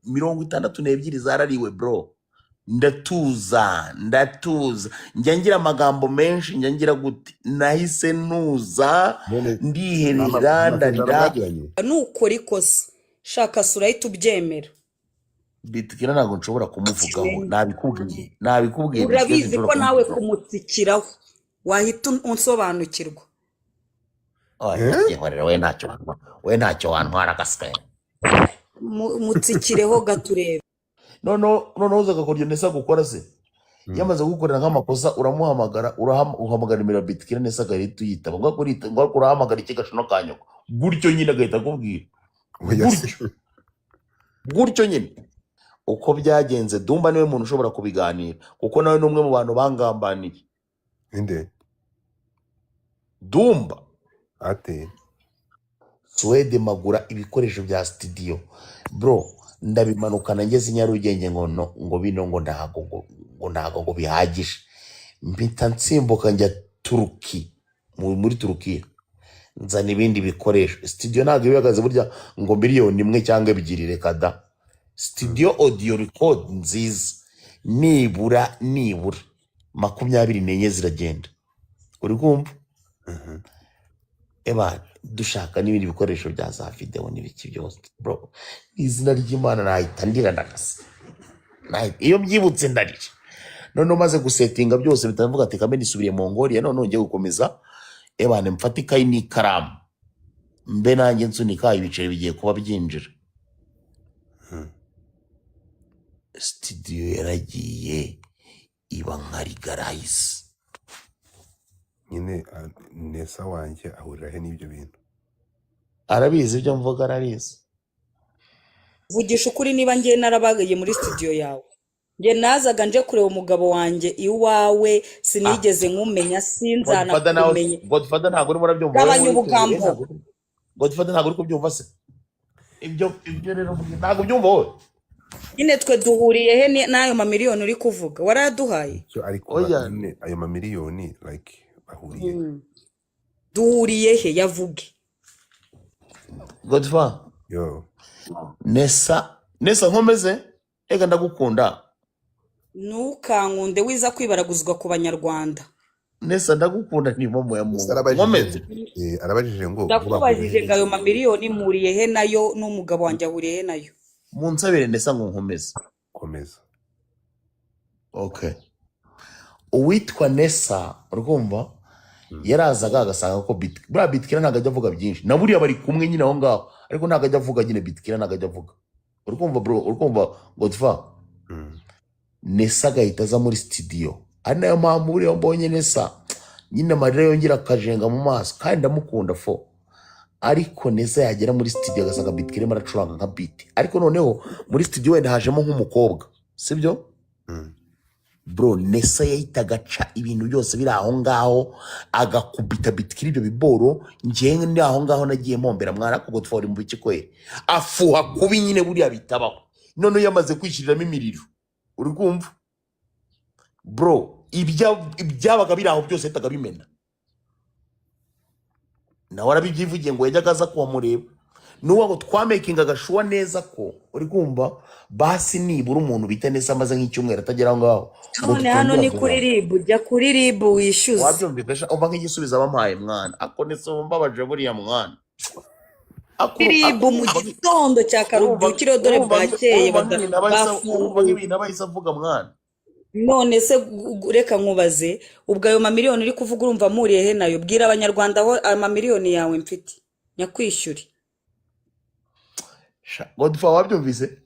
62 zarariwe bro. Ndatuza njya ngira amagambo menshi, njya ngira gute, nahise nuza none ndiherera amasezerano ndarira. mwagiranye nukora ikosa shaka sura tubyemera. Bitkira ntabwo nshobora kumuvugaho, nabikubwiye Urabizi ko nawe kumutsikiraho wahita unsobanukirwa. we ntacyo wantwara gaswe. Mutsikireho gaturebe. Noneho uza agakora nesa gukora se. Yamaze gukorera nk'amakosa uramuhamagara, uhamagara nimero Bitkira nesa agahita uyitaba, ngo urahamagara ikigashono kanyoko gutyo nyine agahita akubwira gutyo nyine. Uko byagenze Dumba niwe muntu ushobora kubiganira, kuko nawe ni umwe mu bantu bangambaniye. inde Dumba ate Swede magura ibikoresho bya studio bro, ndabimanukana ngeze Nyarugenge ngo bino ngo ntago bihagije, mpita nsimbuka njya Turuki, muri Turukiya nzana ibindi bikoresho. Studio ntago ibihagaze burya ngo miliyoni 1 cyangwa 2, reka da. Studio audio record nziza nibura 24 ziragenda, uri kumva? Eba dushaka n'ibindi bikoresho bya za video n'ibiki byose bro, izina ry'Imana nahita ndira ndakase, iyo mbyibutse ndarira. None maze gusetinga byose bitavuga ati Kamena isubiriye Mongolia, none ngiye gukomeza ebane mfata ikayi n'ikaramu mbe nanjye nsunika ibiceri bigiye kuba byinjira. Studio yaragiye iba nka Rigarize nyine. Nesa wanjye ahurira he n'ibyo bintu? arabizi ibyo mvuga, arabizi. Vugisha ukuri, niba ngiye narabagaye muri studio yawe, nge nazaga nje kureba umugabo wanjye iwawe, sinigeze nkumenya, sinzana kumenya. Godfather ntabwo uri murabyumva. Gabanya ubugambo. Godfather ntabwo uri kubyumva se. Ibyo rero ntabwo byumva wowe. Nyine twe duhuriye he n'ayo mamiliyoni uri kuvuga? Waraduhaye? Ariko nyine ayo mamiliyoni like bahuriye duhuriye he? Yavuge. Godfather yo Nesa nkomeze, ega ndagukunda. Ntukankunde wiza kwibaraguzwa ku banyarwanda. Nesa ndagukunda, ni momo ya Mungu. Nkomeze. Arabajije ngo ndakubajije ngo ayo mamiliyoni muriye he nayo, n'umugabo wanjye ahuriye he nayo? Munsabire Nesa ngo nkomeze. Komeza. Okay. Uwitwa Nesa urumva yarazaga agasanga ko Bitkira ntago ajya avuga byinshi, na buriya bari kumwe nyine aho ngaho, ariko ntago ajya avuga nyine. Bitkira ntago ajya avuga, urumva bro, urumva Godfather. Nesa agahita aza muri studio, ari nayo mpamvu buriya mbonye Nesa nyine amarira yongera akajenga mu maso, kandi ndamukunda fo. Ariko Nesa yagera muri studio agasanga Bitkira aracuranga nka beat, ariko noneho muri studio wenda hajemo nk'umukobwa, sibyo? Bro, Nesa yahita agaca ibintu byose biri aho ngaho, agakubita Bitkira ibyo biboro. Njyewe ndi aho ngaho nagiye mpombera, mwana ko Godfather mu biki kwere afuha kubi nyine buriya bitabaho. None yamaze kwishiriramo imiriro, uri kumva bro? Ibyabaga biri aho byose yahitaga bimena. Nawe arabibyivugiye ngo yajyaga aza kuhamureba, n'uwo ngo twamakinga agashuwa neza ko uri kumva basi nibura umuntu bita Nesa amaze nk'icyumweru atagera aho ngaho. None hano ni kuri RIB, jya kuri RIB wishyuze. Wabyumvikasha umva nk'igisubizo bampaye mwana, ako Nesa mbabaje buriya mwana. RIB mu gitondo cya karubyukiro dore bwakeye bafunguye ibintu abayise avuga mwana. None se reka nkubaze, ubwo ayo mamiliyoni uri kuvuga urumva muriye he nayo? Bwira abanyarwanda aho ayo mamiliyoni yawe mfite nyakwishyure. Godfather wabyumvise?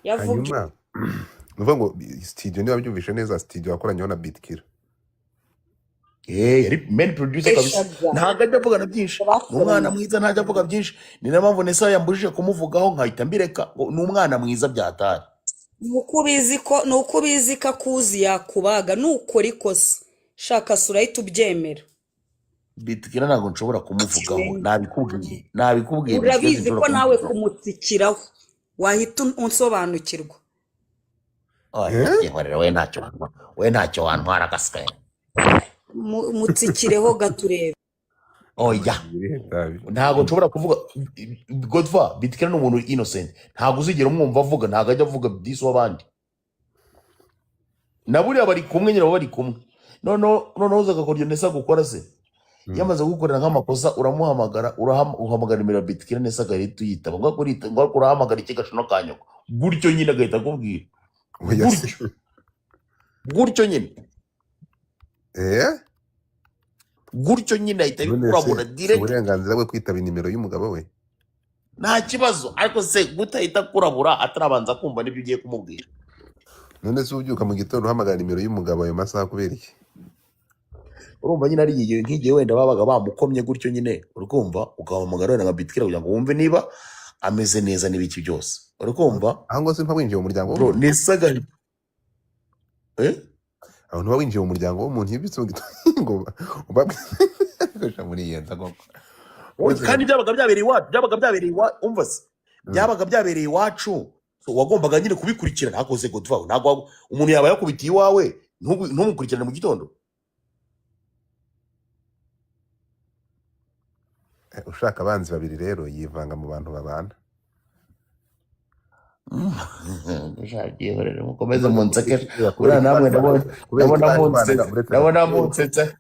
Yavuge. Nuvuga ngo studio niba byumvishe neza, studio yakoranyeho na Bitkira. Yari main producer kabisa, ntago ajya avuga na byinshi. Umwana mwiza ntajya avuga byinshi, ni na mpamvu Nesa yambujije kumuvugaho nkahita mbireka. Ni umwana mwiza byatari. Nuko ubizi ko akuzi yakubaga, nukora ikosa shaka sura tubyemera. Bitkira ntabwo nshobora kumuvugaho, nabikubwiye. Urabizi ko nawe kumutsikiraho wahita unsobanukirwa. we ntacyo wantwara gaswe. Mutsikireho gaturebe. oya irihe tabi ntabwo nshobora kuvuga Godfa Bitkira ni umuntu innocent ntabwo uzigera umwumva avuga ntabwo ajya avuga disi w'abandi na buriya bari kumwe nyine baba bari kumwe noneho uza agakora iyo Nessa gukora se yamaze gukorera nk'amakosa uramuhamagara uhamagara nimero ya Bitkira Nessa agahita uyitaba ngo urahamagara ikigashono ka nyoko gutyo nyine agahita akubwira oya se gutyo nyine gutyo nyine ahita none se bikurabura si direct uburenganzira bwe kwitaba inimero y'umugabo we nta kibazo ariko se gutahita kurabura atarabanza kumva n'ibyo ugiye kumubwira none se ubyuka mu gitondo uhamagara nimero y'umugabo ayo masaha kubera iki urumva nyine ari igihe nk'igihe wenda babaga bamukomye gutyo nyine urikumva ugahamagara wenda nka Bitkira kugira ngo wumve niba ameze neza n'ibiki byose urikumva aho ngo se mpa winjiye mu muryango bro w'umuntu Nessa aho ntuba winjiye mu muryango w'umuntu iyo ubyutse mu gitondo ngo ubabwira muri iyo nza koko kandi byabaga byabereye iwacu umva se byabaga byabereye iwacu so wagombaga nyine kubikurikira ntakoze Godfa ntabwo umuntu yaba yakubitiye iwawe ntumukurikirane mu gitondo ushaka abanzi babiri rero yivanga mu bantu babana ushakiye rero mukomeze munseke uriya namwe ndabona munsetse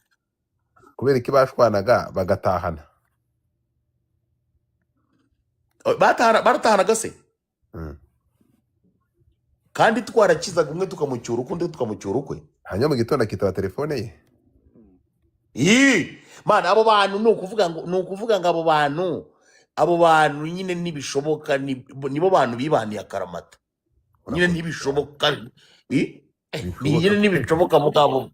kubera iki bashwanaga bagatahana baratahanaga se kandi twarakizaga umwe tukamucyura ukundi tukamucyura ukwe hanyuma mu gitondo akitaba telefone ye mana abo bantu ni ukuvuga ngo abo bantu nyine ntibishoboka nibo bantu bibaniye akaramata nyine ntibishoboka nyine ntibishoboka mugabo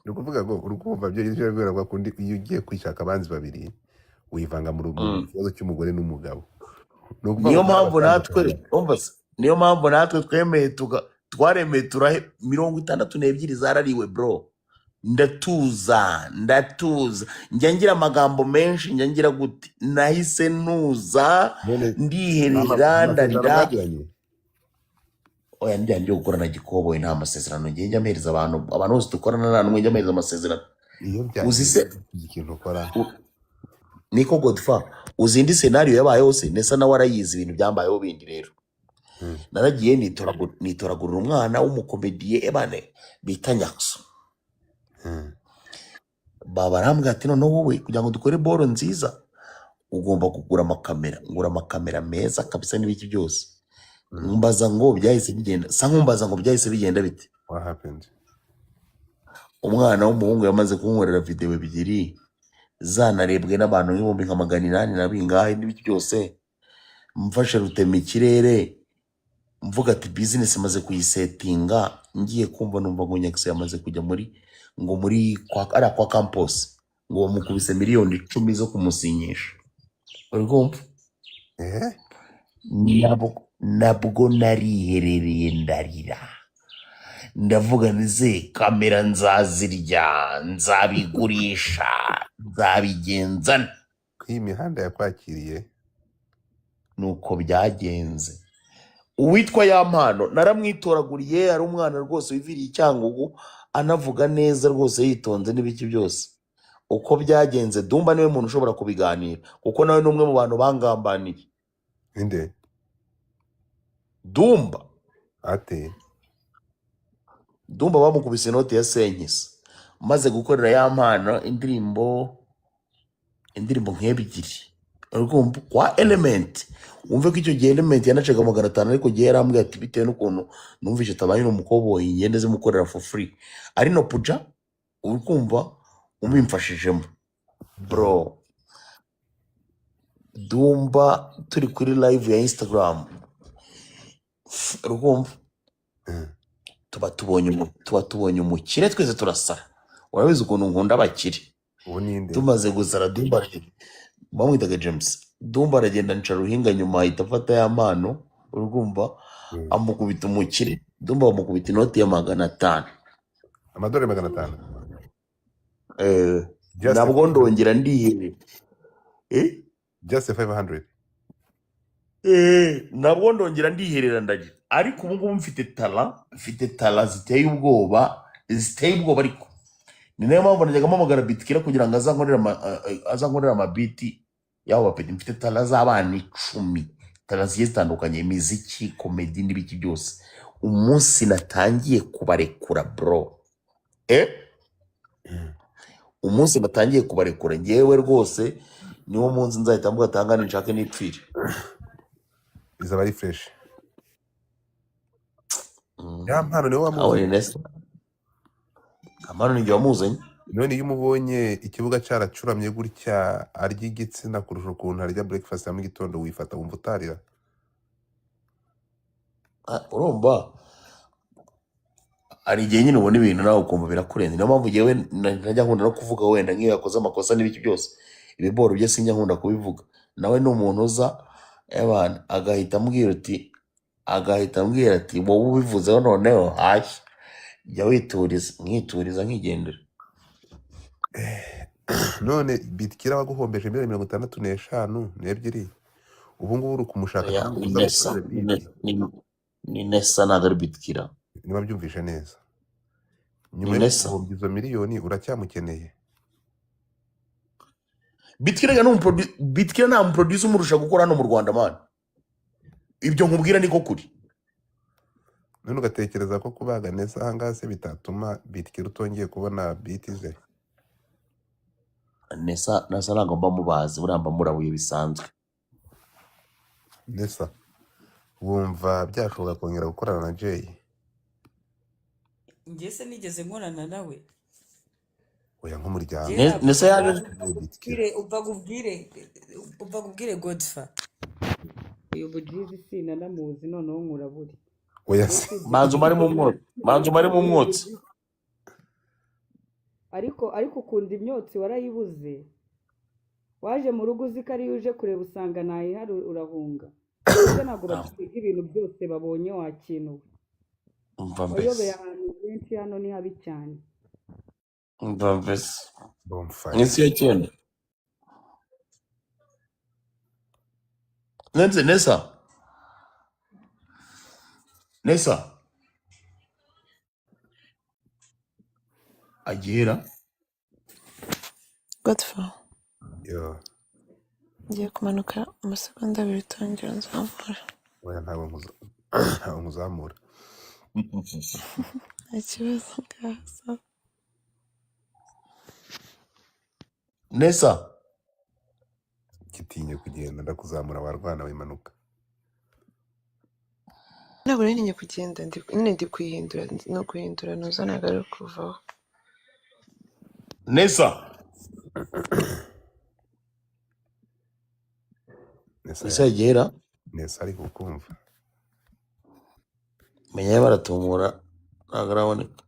ni ukuvuga ngo uri kumva byo ibyo bibera ngo kundi iyo ugiye kwishaka abanzi babiri wivanga mu kibazo cy'umugore n'umugabo niyo mpamvu natwe twaremeye turahe 62 zarariwe bro ndatuza njya ngira amagambo menshi njya ngira gute nahise nuza ndiherera ndarira oya ndi gukorana gikoboye nta masezerano ngiye njya mpereza abantu bose dukorana nta n'umwe njya mpereza amasezerano uzi se ikintu ukora niko Godfa uzi indi scenario yabayeho se Nessa nawe arayizi ibintu byambayeho bindi rero naragiye nitoragurira umwana w'umukomediye ebane bita Nyakso baba arambwira ati noneho wowe kugira ngo dukore boro nziza ugomba kugura amakamera ngura amakamera meza kabisa n'ibiki byose nkumbaza ngo byahise bigenda bite what happened umwana w'umuhungu yamaze kunkorera video ebyiri zanarebwe n'abantu nk'ibihumbi nka 800 na bingahe n'ibiki byose mfashe rutema ikirere mvuga ati business imaze kuyisetinga ngiye kumva numva ngo Nyakse yamaze kujya muri kwa campus ngo bamukubise miliyoni 10 zo kumusinyisha urumva nabwo nariherereye ndarira ndavuga nize kamera nzazirya nzabigurisha nzabigenza iyi mihanda yakwakiriye nuko byagenze uwitwa Yampano naramwitoraguriye ari umwana rwose wiviriye icyangugu anavuga neza rwose yitonze n'ibiki byose uko byagenze Dumba niwe muntu ushobora kubiganira kuko nawe ni umwe mu bantu bangambaniye inde Dumba ate Dumba bamukubise inoti ya senkisi maze gukorera Yampano indirimbo nk'ebyiri urumva kwa Element wumve ko icyo gihe Element yanacaga 500 ariko gihe yarambwiye ati bitewe n'ukuntu numvise tabaye n'umukoboyi ngende zimukorera for free ari no puja urumva umimfashijemo bro Dumba turi kuri live ya Instagram urumva tuba tubonye umukire twese turasara urabizi ukuntu nkunda abakire ubu ninde tumaze gusara Dumba bamwitaga James Dumba aragenda nca ruhinga nyuma ahita afata Yampano urumva amukubita umukire Dumba bamukubita inoti ya 500 amadolari 500 nabwo ndongera ndihere just 500 nabwo ndongera ndiherera ndagira ariko ubu ngubu mfite tala ziteye ubwoba ariko ni nayo mpamvu najyaga mpamagara bitkira kugira ngo azankorera amabiti y'abo bapeti. Mfite tara z'abana 10, tara zigiye zitandukanye, imiziki, komedi n'ibiki byose. Umunsi natangiye kubarekura bro, umunsi natangiye kubarekura ngewe rwose niwo munsi nzahita mvuga atangane nshake nipfire. izaba ari fresh. Ya mpano niwe aho wamuzanye. ni Nesta amano ni wamuzanye. None iyo umubonye ikibuga cyaracuramye gutya arya igitsina kurusha ukuntu arya breakfast ya mu gitondo, wifata wumva utarira? Urumva hari igihe nyine ubona ibintu nawe ukumva birakurenze. Niyo mpamvu ngewe najya nkunda no kuvuga, wenda nk'iyo yakoze amakosa n'ibiki byose, ibiboro bye sinjya nkunda kubivuga. Nawe ni umuntu uza agahita ambwira ati wowe ubivuzeho noneho hashya, jya wituriza, nkituriza nkigendera. None bitkira waguhombeje miliyoni 65 ubu ngubu uri kumushaka Oya, kandi ni uza Nesa, gukorera beat. ni Nesa ntabwo ari bitkira, Niba byumvishe neza, ni nyuma yo Nesa. guhombya izo miliyoni uracyamukeneye? Bitkira nta muproducer umurusha gukora hano mu Rwanda man. Ibyo nkubwira niko kuri. None ugatekereza ko kubaga neza ahangaha se bitatuma bitkira utongeye kubona beat ze? Nesa ntabwo mba mubazi, buriya mba murabuye bisanzwe. Nesa, wumva byashoboka kongera gukorana na Jay? njye se nigeze nkorana nawe. Oya nk'umuryango Njye ntabwo Nesa yaje bitkira. uva kubwire Godfa uyu bujizi sinanamuzi noneho nkuraburi. Oya Njye se usibye manzu mari mu mwotsi, manzu mari mu mwotsi. ariko ukunda imyotsi warayibuze. Waje mu rugo uzi ko ariyo uje kureba usanga ntayihari urahunga. Ese ntabwo bakwiga ibintu byose babonye wakinuwe. Umva Wayobeye mbese, ahantu henshi, hano ni habi cyane. umva mbese, bonfire. n'isi ya cyenda. Nesa agera Godfa, Yo, ngiye kumanuka amasegonda 2 tongera nzamura. oya ntabwo nkuzamura. Nta kibazo ngaza. Nesa Gitinye kugenda ndakuzamura warwana wimanuka. Ntabwo nari ngiye kugenda, ndi kwihindura, no guhindura nuza ntabwo ari kuvaho. Nesa Nesa agera Nesa ari kukumva. menya baratumura ntabwo araboneka.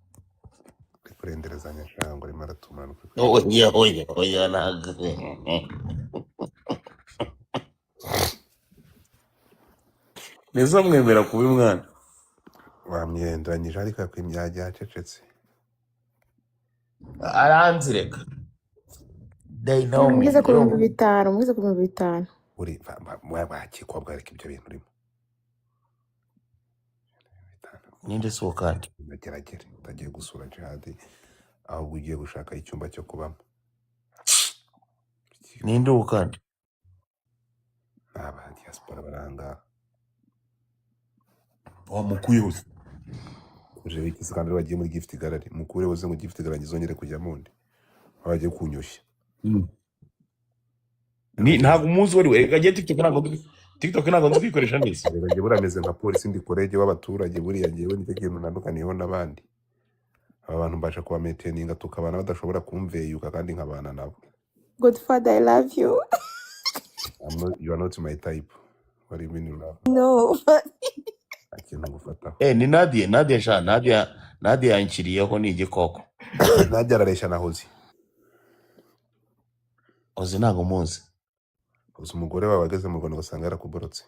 Ari kurenderezanya shango arimo aratumana. Oya ntabwo. Nesa mwemera kuba umwana. Wamwendanyije ariko yakwimyagiye acecetse. Aranzireka. They know me. Mugeze ku 5,000. Uri wakikwa bwareka ibyo bintu urimo. Ninde so kandi. Nageragere utagiye gusura Jihad ahubwo ugiye gushaka icyumba cyo kubamo. Ninde ukandi. Aba diaspora baranga. Wamukuye se. Uje wikise kandi bagiye muri gift gallery. Mukure woze mu gift gallery zongere kujya mundi. Abagiye kunyoshya. Ni ntabwo umuzi wari we gagiye TikTok ntabwo nzi kwikoresha neza. Bagiye burameze nka polisi ndi korege w'abaturage buriya ngewe nicyo kintu ntandukaniyeho n'abandi. Aba bantu mbasha kuba maintaininga tukabana badashobora kumveyuka kandi nkabana nabo. Godfather, I love you. You are not my type. What do you mean you love? No. Akintu gufataho. Ni Nadia yankiriyeho ni igikoko. Nadia arareshya na Hozi. Hozi ntabwo muzi. Hozi umugore wawe ageze mu Rwanda ugasanga yarakuborotse.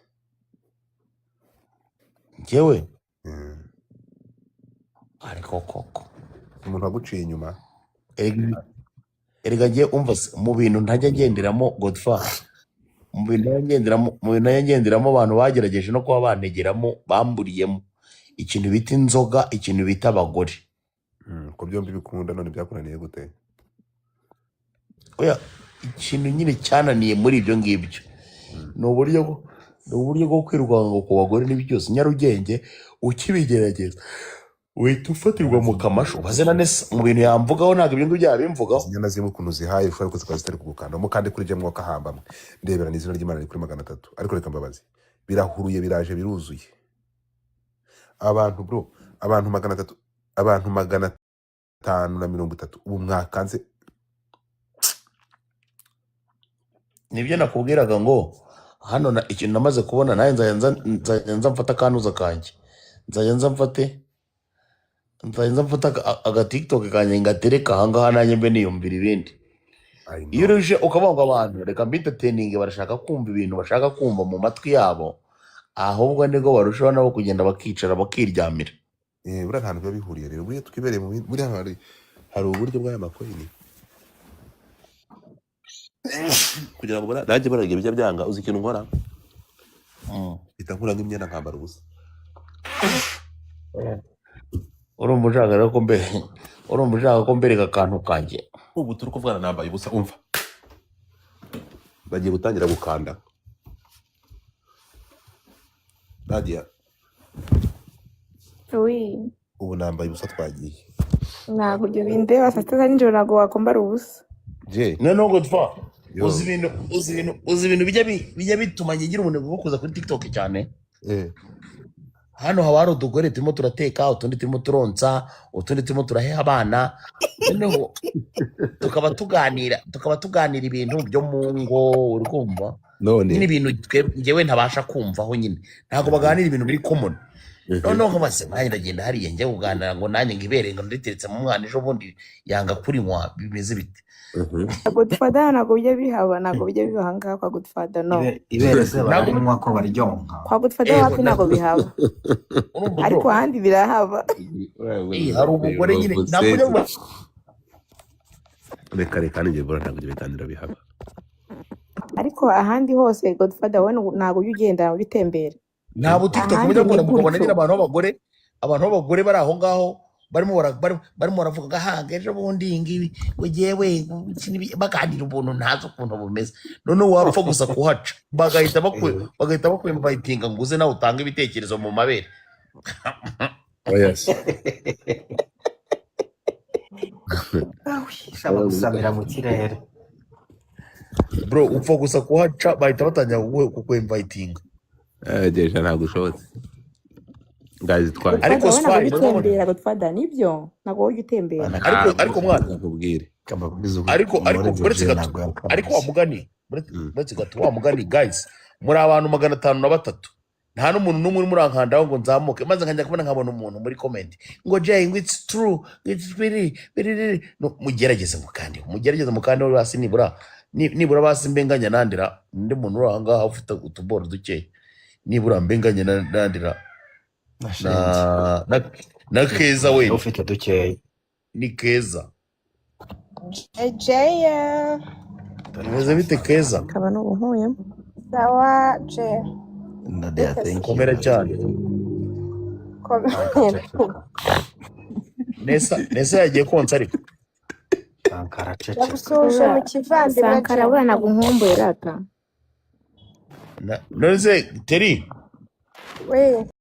Njyewe ariko koko Umuntu waguciye inyuma. Erega ngiye umva se mu bintu ntajya ngenderamo Godfather. Mu bintu ngenderamo abantu bagerageje no kuba banegeramo bamburiyemo ikintu bita inzoga, ikintu bita abagore. ko byombi bikunda none byakunaniye gute? oya ikintu nyine cyananiye muri ibyo ngibyo ni uburyo bwo kwirukanka ku bagore n'ibi byose Nyarugenge ukibigerageza uhita ufatirwa mu kamashu ubaze na Nesa mu bintu yamvugaho ntabwo ibyo ngibyo yabimvugaho Inyana zimwe ukuntu zihaye ushobora ko zikaba zitari kugukanda mukande kuri je mwaka hambamwe ndebera n'izina ry'Imana ari kuri 300 ariko reka mbabazi birahuruye biraje biruzuye abantu bro abantu 300 abantu 530 ubu mwakanze nibyo nakubwiraga ngo hano ikintu namaze kubona nawe nzajya mfata akanuza kanjye nzajya mfata aga TikTok kanjye ngatereka ahangaha nanjye mbe niyumvira ibindi I iyo know uruje ukavuga ngo abantu reka mbiteteninge barashaka kumva ibintu bashaka kumva mu matwi yabo ahubwo nibwo barushaho nabo kugenda bakicara bakiryamira buriya ntabwo biba bihuriye rero buriya twibereye mu buriya hari uburyo bw'aya makoini kugira ngo nanjye baragira ibyo byanga uzi ikintu nkora bita nkura nk'imyenda nkambara ubusa urumva ushaka rero ko mbereka akantu kanjye ubu turi kuvugana nambaye ubusa umva bagiye gutangira gukanda Nadia Oui, ubu nambaye ubusa twagiye ntabwo ibyo bindeba saa sita za nijoro ntabwo wakwambara ubusa. je noneho godfa yo uzi ibintu bijya bituma ngira umunebwe wo kuza kuri TikTok cyane eh hano haba hari udugore turimo turateka utundi turimo turonsa utundi turimo turaheha abana noneho tukaba tuganira ibintu byo mu ngo uri kumva none nyine ibintu njyewe ntabasha kumvaho nyine ntabwo baganira ibintu biri common noneho nkabaze nanjye ndagenda hariya njya kuganira ngo nanjye ngibere ngo nditeretse mu mwana ejo bundi yanga kurinywa bimeze bite Godfather ntabwo bijya bihaba, ntabwo bijya biba ahangaha kwa Godfather, no. ibere se ntabwo bararinywa ko baryonka. Kwa Godfather ego wapi ntabwo bihaba, urumva ariko bro ahandi birahaba. hari umugore nyine ntabwo ujya ubusezi reka ninjye bora ntabwo ibyo biganiro bihaba Ariko ahandi hose Godfather wowe ntabwo ujya ugenda ubitembera, ntabwo TikTok ahandi mujya ni kubona mukabona nyine gutyo. abantu b'abagore bari aho ngaho barimo baravuga ngo ahanga ejo bundi iyi ngibi ngo jyewe baganira ubuntu ntazi ukuntu bumeze noneho wapfa gusa kuhaca bagahita bakwimvayitinga ngo uze nawe utange ibitekerezo mu mabere yes Shaka gusamira mu kirere. bro upfa gusa kuhaca bahita batangira kukwimvayitinga deja ntabwo ushobotse guys twaje ariko Godfather wowe ntabwo swari ujya urabona utembera, Godfather nibyo ntabwo ujya utembera. ariko mwana nakubwire ariko uretse gato ariko wa mugani uretse gato wa mugani guys muri abantu 503 nta n'umuntu n'umwe uri murankandaho ngo nzamuke maze nkajya kubona nkabona umuntu muri comment ngo Jay ngo it's true it's really no mugerageze mukandi uri hasi nibura basi mbenganya nandira ndi muntu uri ahangaha ufite utuboro dukeya nibura mbenganya nandira na Keza wenda ufite dukeya. ni Keza Jaya, bimeze bite Keza Akaba n'ubuhuyemo. sawa Jaya. Nadia, thank you. komera cyane Nesa yagiye konsa ariko Sankara cece. Yagusoje mu kivandimwe Sankara Jaya. buriya ntabwo nkumbuye rata. none se Teri We,